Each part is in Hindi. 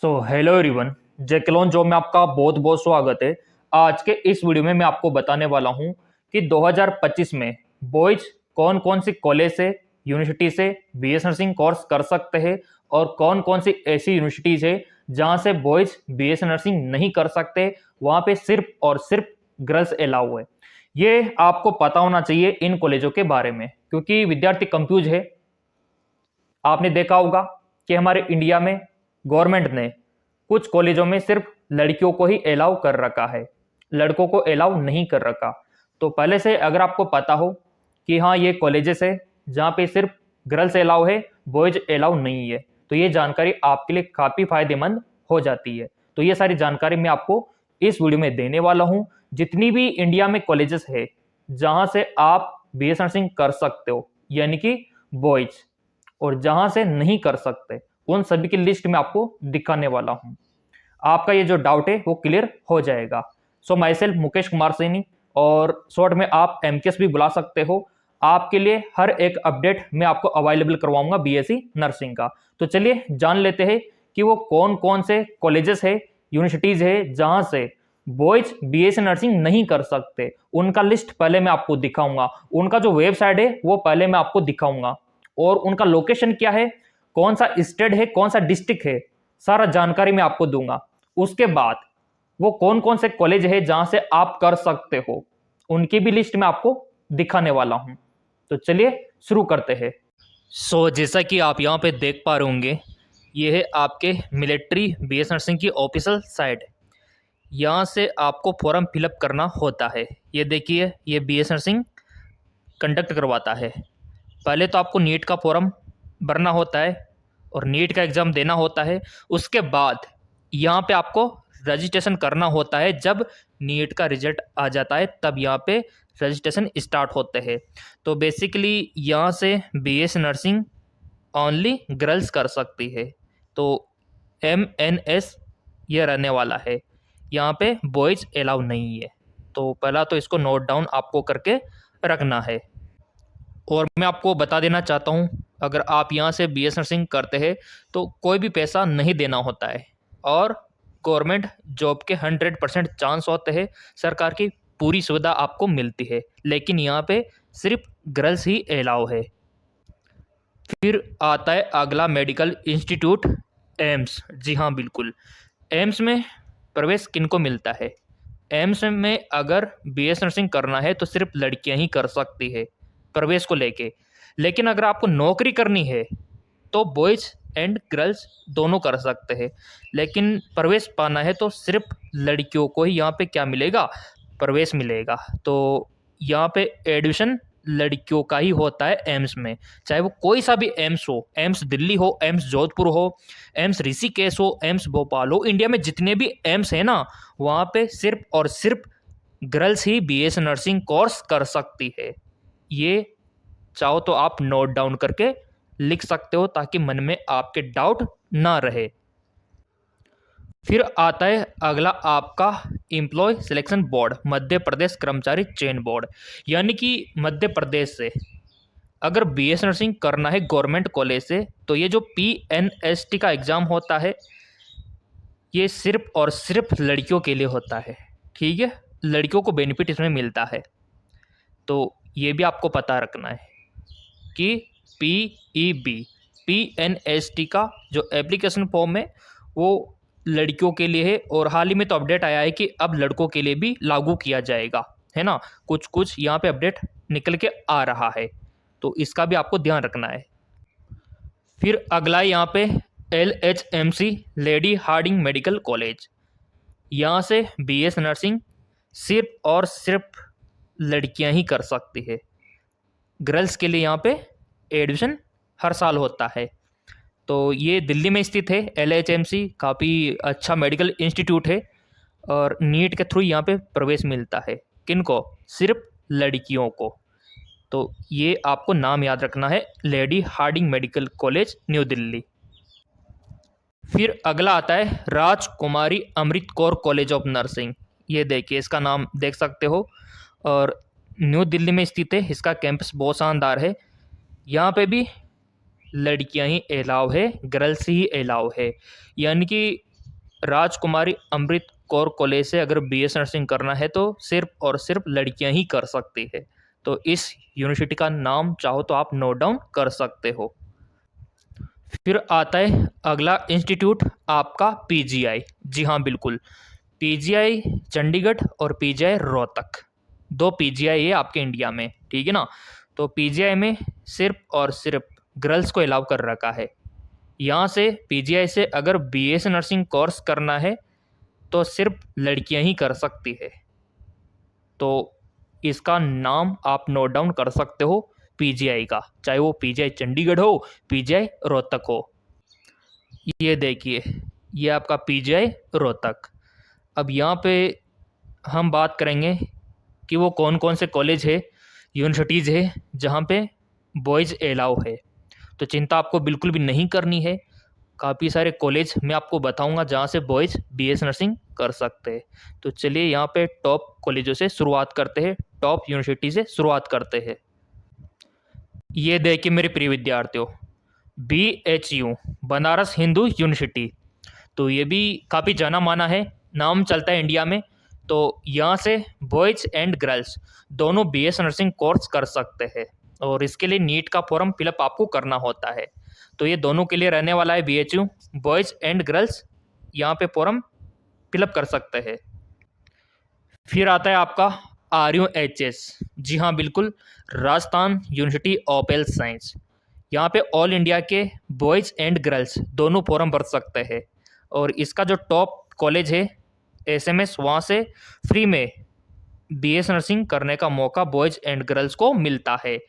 हेलो एवरीवन, जैकलॉन जॉब में आपका बहुत बहुत स्वागत है। आज के इस वीडियो में मैं आपको बताने वाला हूं कि 2025 में बॉयज कौन कौन सी कॉलेज से, यूनिवर्सिटी से बीएस नर्सिंग कोर्स कर सकते हैं और कौन कौन सी ऐसी यूनिवर्सिटीज है जहां से बॉयज बीएस नर्सिंग नहीं कर सकते, वहां पे सिर्फ और सिर्फ गर्ल्स अलाउ है। ये आपको पता होना चाहिए इन कॉलेजों के बारे में, क्योंकि विद्यार्थी कंफ्यूज है। आपने देखा होगा कि हमारे इंडिया में गवर्नमेंट ने कुछ कॉलेजों में सिर्फ लड़कियों को ही अलाउ कर रखा है, लड़कों को अलाउ नहीं कर रखा। तो पहले से अगर आपको पता हो कि हाँ ये कॉलेजेस है जहाँ पे सिर्फ गर्ल्स अलाउ है, बॉयज अलाउ नहीं है, तो ये जानकारी आपके लिए काफ़ी फायदेमंद हो जाती है। तो ये सारी जानकारी मैं आपको इस वीडियो में देने वाला हूँ। जितनी भी इंडिया में कॉलेजेस है जहाँ से आप बीएस नर्सिंग कर सकते हो, यानी कि बॉयज, और जहां से नहीं कर सकते, उन सभी की लिस्ट में आपको दिखाने वाला हूं। आपका ये जो डाउट है वो क्लियर हो जाएगा। माई सेल्फ मुकेश कुमार सैनी, और शॉर्ट में आप एमकेएस भी बुला सकते हो। आपके लिए हर एक अपडेट मैं आपको अवेलेबल करवाऊंगा बीएससी नर्सिंग का। तो चलिए जान लेते हैं कि वो कौन कौन से कॉलेजेस है, यूनिवर्सिटीज है जहां से बॉयज बीएससी नर्सिंग नहीं कर सकते। उनका लिस्ट पहले मैं आपको दिखाऊंगा, उनका जो वेबसाइट है वो पहले मैं आपको दिखाऊंगा, और उनका लोकेशन क्या है, कौन सा स्टेट है, कौन सा डिस्ट्रिक्ट है, सारा जानकारी मैं आपको दूंगा। उसके बाद वो कौन कौन से कॉलेज है जहां से आप कर सकते हो, उनकी भी लिस्ट में आपको दिखाने वाला हूं। तो चलिए शुरू करते हैं। जैसा कि आप यहां पे देख पा रहे होंगे, ये है आपके मिलिट्री बीएस नर्सिंग की ऑफिशियल साइट। यहाँ से आपको फॉर्म फिलअप करना होता है। ये देखिए, ये बीएस नर्सिंग कंडक्ट करवाता है। पहले तो आपको नीट का फॉर्म भरना होता है और नीट का एग्ज़ाम देना होता है। उसके बाद यहाँ पे आपको रजिस्ट्रेशन करना होता है। जब नीट का रिजल्ट आ जाता है तब यहाँ पे रजिस्ट्रेशन स्टार्ट होते हैं। तो बेसिकली यहाँ से बीएस नर्सिंग ओनली गर्ल्स कर सकती है। तो MNS ये रहने वाला है, यहाँ पे बॉयज़ अलाउ नहीं है। तो पहला तो इसको नोट डाउन आपको करके रखना है। और मैं आपको बता देना चाहता हूँ, अगर आप यहाँ से बीएस नर्सिंग करते हैं तो कोई भी पैसा नहीं देना होता है, और गवर्नमेंट जॉब के 100% चांस होते हैं। सरकार की पूरी सुविधा आपको मिलती है, लेकिन यहाँ पे सिर्फ गर्ल्स ही अलाउ है। फिर आता है अगला, मेडिकल इंस्टीट्यूट एम्स। जी हाँ, बिल्कुल, एम्स में प्रवेश किनको मिलता है? एम्स में अगर बीएस नर्सिंग करना है तो सिर्फ लड़कियां ही कर सकती है प्रवेश को लेके। लेकिन अगर आपको नौकरी करनी है तो बॉयज़ एंड गर्ल्स दोनों कर सकते हैं। लेकिन प्रवेश पाना है तो सिर्फ लड़कियों को ही यहाँ पे क्या मिलेगा? प्रवेश मिलेगा। तो यहाँ पे एडमिशन लड़कियों का ही होता है एम्स में, चाहे वो कोई सा भी एम्स हो, एम्स दिल्ली हो, एम्स जोधपुर हो, एम्स ऋषिकेश हो, एम्स भोपाल हो। इंडिया में जितने भी एम्स है ना, वहाँ पे सिर्फ और सिर्फ गर्ल्स ही बीएस नर्सिंग कोर्स कर सकती है। ये चाहो तो आप नोट डाउन करके लिख सकते हो, ताकि मन में आपके डाउट ना रहे। फिर आता है अगला आपका employ selection board, Madhya Pradesh कर्मचारी चयन बोर्ड। यानी कि मध्य प्रदेश से अगर बीएस नर्सिंग करना है गवर्नमेंट कॉलेज से, तो ये जो PNST का एग्ज़ाम होता है, ये सिर्फ और सिर्फ लड़कियों के लिए होता है। ठीक है, लड़कियों को बेनिफिट इसमें मिलता है। तो ये भी आपको पता रखना है कि PNST का जो एप्लीकेशन फॉर्म है वो लड़कियों के लिए है, और हाल ही में तो अपडेट आया है कि अब लड़कों के लिए भी लागू किया जाएगा, है ना। कुछ कुछ यहाँ पे अपडेट निकल के आ रहा है, तो इसका भी आपको ध्यान रखना है। फिर अगला यहाँ पे LHMC Lady Hardinge medical College. यहाँ से बीएस नर्सिंग सिर्फ और सिर्फ लड़कियाँ ही कर सकती है। गर्ल्स के लिए यहाँ पे एडमिशन हर साल होता है। तो ये दिल्ली में स्थित है। LHMC काफ़ी अच्छा मेडिकल इंस्टीट्यूट है, और नीट के थ्रू यहाँ पे प्रवेश मिलता है। किनको? सिर्फ लड़कियों को। तो ये आपको नाम याद रखना है, lady Hardinge medical college, new Delhi. फिर अगला आता है Rajkumari Amrit Kaur college of nursing. ये देखिए, इसका नाम देख सकते हो, और न्यू दिल्ली में स्थित है। इसका कैंपस बहुत शानदार है। यहाँ पे भी लड़कियां ही अलाउ है, गर्ल्स ही अलाउ है। यानी कि राजकुमारी अमृत कौर कॉलेज से अगर बीएस नर्सिंग करना है तो सिर्फ और सिर्फ लड़कियां ही कर सकती है। तो इस यूनिवर्सिटी का नाम चाहो तो आप नोट डाउन कर सकते हो। फिर आता है अगला इंस्टीट्यूट आपका पीजीआई। जी हाँ बिल्कुल, पीजीआई चंडीगढ़ और पीजीआई रोहतक, दो पीजीआई है आपके इंडिया में, ठीक है ना। तो पीजीआई में सिर्फ और सिर्फ गर्ल्स को अलाउ कर रखा है। यहाँ से पीजीआई से अगर बीएस नर्सिंग कोर्स करना है तो सिर्फ लड़कियां ही कर सकती है। तो इसका नाम आप नोट डाउन कर सकते हो पीजीआई का, चाहे वो पीजीआई चंडीगढ़ हो, पीजीआई रोहतक हो। ये देखिए, ये आपका पीजीआई रोहतक। अब यहाँ पे हम बात करेंगे कि वो कौन कौन से कॉलेज है, यूनिवर्सिटीज़ है जहाँ पे बॉयज़ अलाउ है। तो चिंता आपको बिल्कुल भी नहीं करनी है, काफ़ी सारे कॉलेज मैं आपको बताऊंगा जहाँ से बॉयज़ बीएस नर्सिंग कर सकते हैं। तो चलिए यहाँ पे टॉप कॉलेजों से शुरुआत करते हैं, टॉप यूनिवर्सिटी से शुरुआत करते हैं। ये देखिए मेरे प्रिय विद्यार्थियों, BHU बनारस हिंदू यूनिवर्सिटी। तो ये भी काफ़ी जाना माना है, नाम चलता है इंडिया में। तो यहाँ से बॉयज़ एंड गर्ल्स दोनों बीएस नर्सिंग कोर्स कर सकते हैं और इसके लिए नीट का फॉर्म फिलअप आपको करना होता है। तो ये दोनों के लिए रहने वाला है BHU, बॉयज़ एंड गर्ल्स यहाँ पे फॉर्म फिलअप कर सकते हैं। फिर आता है आपका RUHS। जी हाँ बिल्कुल, Rajasthan university of health science. यहाँ पे ऑल इंडिया के बॉयज़ एंड गर्ल्स दोनों फॉर्म भर सकते हैं और इसका जो टॉप कॉलेज है SMS, वहाँ से फ्री में बीएस नर्सिंग करने का मौका बॉयज़ एंड गर्ल्स को मिलता है।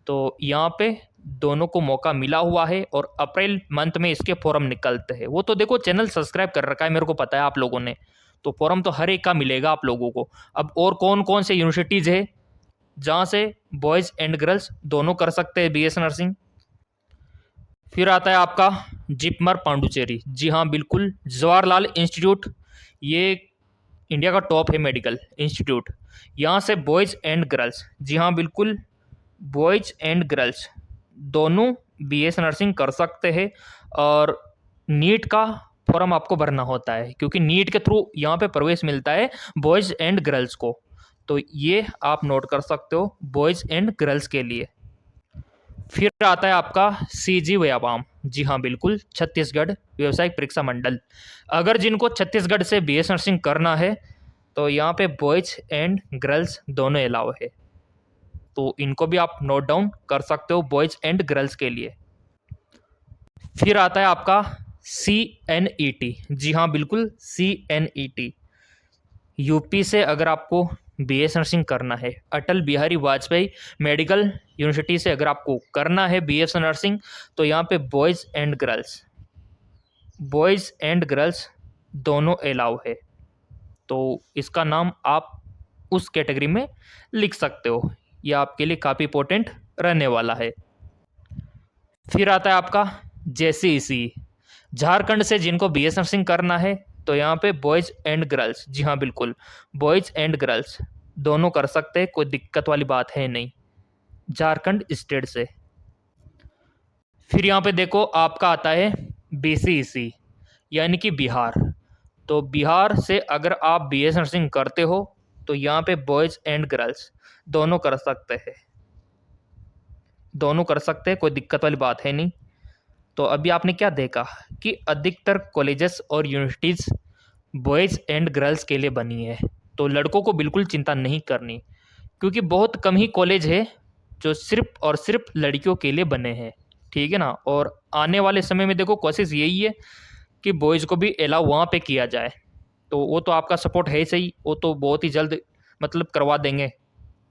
तो यहाँ पे दोनों को मौका मिला हुआ है और अप्रैल मंथ में इसके फॉर्म निकलते हैं। वो तो देखो चैनल सब्सक्राइब कर रखा है, मेरे को पता है आप लोगों ने, तो फॉर्म तो हर एक का मिलेगा आप लोगों को। अब और कौन कौन से यूनिवर्सिटीज़ है जहाँ से बॉयज़ एंड गर्ल्स दोनों कर सकते हैं बीएस नर्सिंग। फिर आता है आपका जिपमर पांडुचेरी। जी हाँ बिल्कुल, जवाहरलाल इंस्टीट्यूट, ये इंडिया का टॉप है मेडिकल इंस्टीट्यूट। यहाँ से बॉयज़ एंड गर्ल्स, जी हाँ बिल्कुल, बॉयज़ एंड गर्ल्स दोनों बीएस नर्सिंग कर सकते हैं और नीट का फॉर्म आपको भरना होता है क्योंकि नीट के थ्रू यहाँ पे प्रवेश मिलता है बॉयज़ एंड गर्ल्स को। तो ये आप नोट कर सकते हो बॉयज़ एंड गर्ल्स के लिए। फिर आता है आपका CG व्यायाम। जी हाँ बिल्कुल, छत्तीसगढ़ व्यावसायिक परीक्षा मंडल। अगर जिनको छत्तीसगढ़ से बीएस नर्सिंग करना है तो यहाँ पे बॉयज़ एंड गर्ल्स दोनों अलाउ है। तो इनको भी आप नोट डाउन कर सकते हो बॉयज़ एंड गर्ल्स के लिए। फिर आता है आपका CNET। जी हाँ बिल्कुल, CNET। यूपी से अगर आपको बीएस नर्सिंग करना है, अटल बिहारी वाजपेयी मेडिकल यूनिवर्सिटी से अगर आपको करना है बीएस नर्सिंग, तो यहाँ पे बॉयज़ एंड गर्ल्स दोनों अलाउ है। तो इसका नाम आप उस कैटेगरी में लिख सकते हो, यह आपके लिए काफ़ी इंपॉर्टेंट रहने वाला है। फिर आता है आपका JCEC। झारखंड से जिनको बीएस नर्सिंग करना है तो यहाँ पे बॉयज़ एंड गर्ल्स, जी हाँ बिल्कुल, बॉयज़ एंड गर्ल्स दोनों कर सकते हैं, कोई दिक्कत वाली बात है नहीं, झारखंड स्टेट से। फिर यहाँ पे देखो आपका आता है BCEC यानी कि बिहार। तो बिहार से अगर आप बीएस नर्सिंग करते हो तो यहाँ पे बॉयज़ एंड गर्ल्स दोनों कर सकते हैं, दोनों कर सकते हैं, कोई दिक्कत वाली बात है नहीं। तो अभी आपने क्या देखा कि अधिकतर कॉलेजेस और यूनिवर्सिटीज़ बॉयज़ एंड गर्ल्स के लिए बनी है। तो लड़कों को बिल्कुल चिंता नहीं करनी क्योंकि बहुत कम ही कॉलेज है जो सिर्फ और सिर्फ लड़कियों के लिए बने हैं, ठीक है ना। और आने वाले समय में देखो कोशिश यही है कि बॉयज़ को भी अलाउ वहाँ पे किया जाए। तो वो तो आपका सपोर्ट है ही सही, वो तो बहुत ही जल्द मतलब करवा देंगे,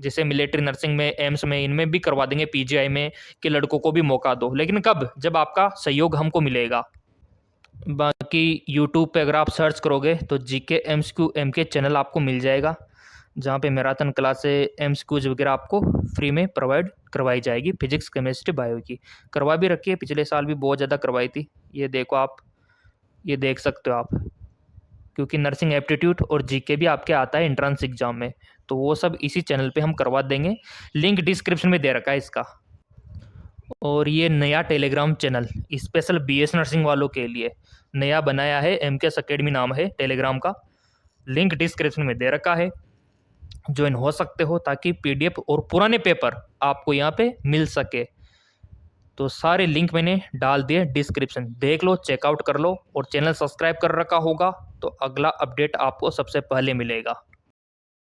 जैसे मिलिट्री नर्सिंग में, एम्स में, इनमें भी करवा देंगे, पीजीआई में, कि लड़कों को भी मौका दो। लेकिन कब? जब आपका सहयोग हमको मिलेगा। बाकी यूट्यूब पे अगर आप सर्च करोगे तो GK MCQ MK चैनल आपको मिल जाएगा, जहाँ पे मैराथन क्लासें, MCQs वगैरह आपको फ्री में प्रोवाइड करवाई जाएगी। फिजिक्स, केमिस्ट्री, बायो की करवा भी रखी है, पिछले साल भी बहुत ज़्यादा करवाई थी। ये देखो आप, ये देख सकते हो आप, क्योंकि नर्सिंग एप्टीट्यूड और GK भी आपके आता है एंट्रेंस एग्जाम में, तो वो सब इसी चैनल पे हम करवा देंगे। लिंक डिस्क्रिप्शन में दे रखा है इसका। और ये नया Telegram channel special BS nursing वालों के लिए नया बनाया है, एमकेएस एकेडमी नाम है टेलीग्राम का। लिंक डिस्क्रिप्शन में दे रखा है, ज्वाइन हो सकते हो ताकि पीडीएफ और पुराने पेपर आपको यहाँ पे मिल सके। तो सारे लिंक मैंने डाल दिए डिस्क्रिप्शन, देख लो, चेकआउट कर लो, और चैनल सब्सक्राइब कर रखा होगा तो अगला अपडेट आपको सबसे पहले मिलेगा।